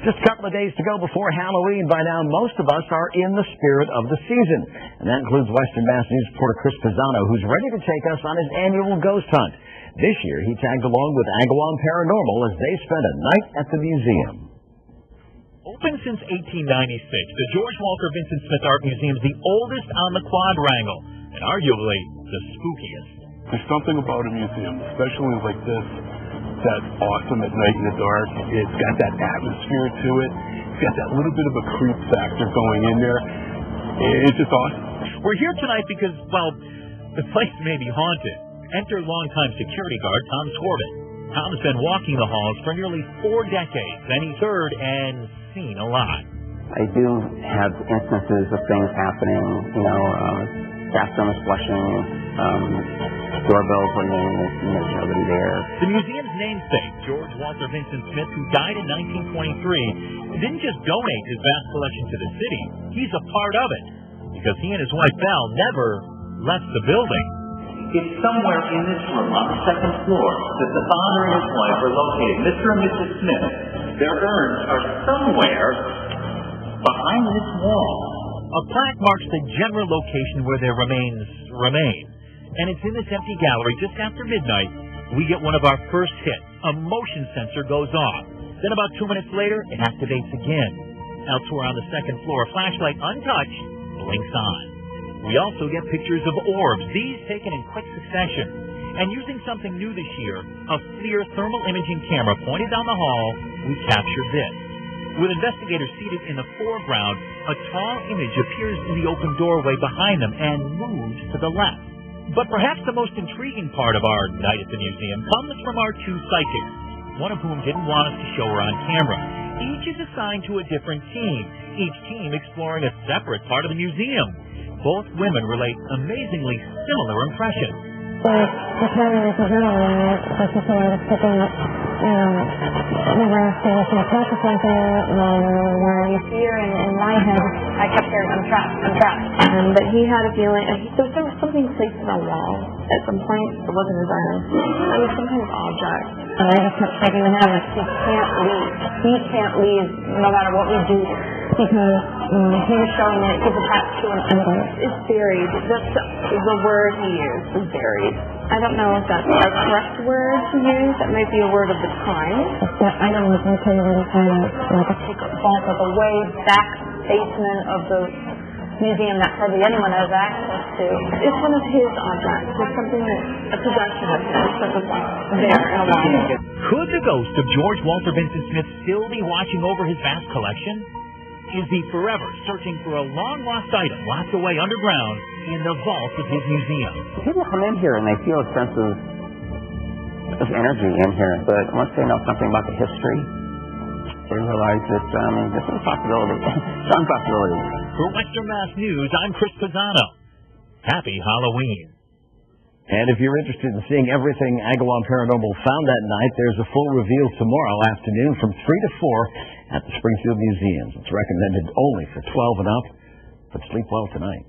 Just a couple of days to go before Halloween. By now, most of us are in the spirit of the season. And that includes Western Mass News reporter Chris Pisano, who's ready to take us on his annual ghost hunt. This year, he tagged along with Agawam Paranormal as they spent a night at the museum. Open since 1896, the George Walter Vincent Smith Art Museum is the oldest on the quadrangle, and arguably the spookiest. There's something about a museum, especially like this, that's awesome at night in the dark. It's got that atmosphere to it. It's got that little bit of a creep factor going in there. It's just awesome. We're here tonight because, well, the place may be haunted. Enter longtime security guard Tom Scorbett. Tom's been walking the halls for nearly 4 decades, and he's heard and seen a lot. I do have instances of things happening, bathroom is flushing, doorbells ringing, there's nobody there. The museum's namesake, George Walter Vincent Smith, who died in 1923, didn't just donate his vast collection to the city. He's a part of it, because he and his wife Val never left the building. It's somewhere in this room on the 2nd floor that the father and his wife are located. Mr. and Mrs. Smith, their urns are somewhere behind this wall. A plaque marks the general location where their remains remain. And it's in this empty gallery just after midnight we get one of our first hits. A motion sensor goes off. Then about 2 minutes later, it activates again. Elsewhere on the 2nd floor, a flashlight untouched blinks on. We also get pictures of orbs, these taken in quick succession. And using something new this year, a FLIR thermal imaging camera pointed down the hall, we captured this. With investigators seated in the foreground, a tall image appears in the open doorway behind them and moves to the left. But perhaps the most intriguing part of our night at the museum comes from our 2 psychics, one of whom didn't want us to show her on camera. Each is assigned to a different team, each team exploring a separate part of the museum. Both women relate amazingly similar impressions. The camera is adrenaline, particularly was picking up, where there was no purpose like that, where you fear in my head, I kept hearing, I'm trapped. But he had a feeling, there was something placed on the wall at some point. It wasn't his own. It was some kind of object. And I just kept shaking my head like, he can't leave. He can't leave no matter what we do. Because he was showing that he's attached to an idol. It's buried. That's the word he used, is buried. I don't know if that's a correct word to use. That might be a word of the time. That idol was located in like a secret vault of a way back basement of the museum that hardly anyone has access to. It's one of his objects. It's something that, a possession of his that was there in a while. Could the ghost of George Walter Vincent Smith still be watching over his vast collection? Is he forever searching for a long-lost item locked away underground in the vault of his museum? People come in here and they feel a sense of energy in here, but once they know something about the history, they realize that, this is a possibility. Strong possibility. For Western Mass News, I'm Chris Pisano. Happy Halloween. And if you're interested in seeing everything Agawam Paranormal found that night, there's a full reveal tomorrow afternoon from 3 to 4 at the Springfield Museum. It's recommended only for 12 and up, but sleep well tonight.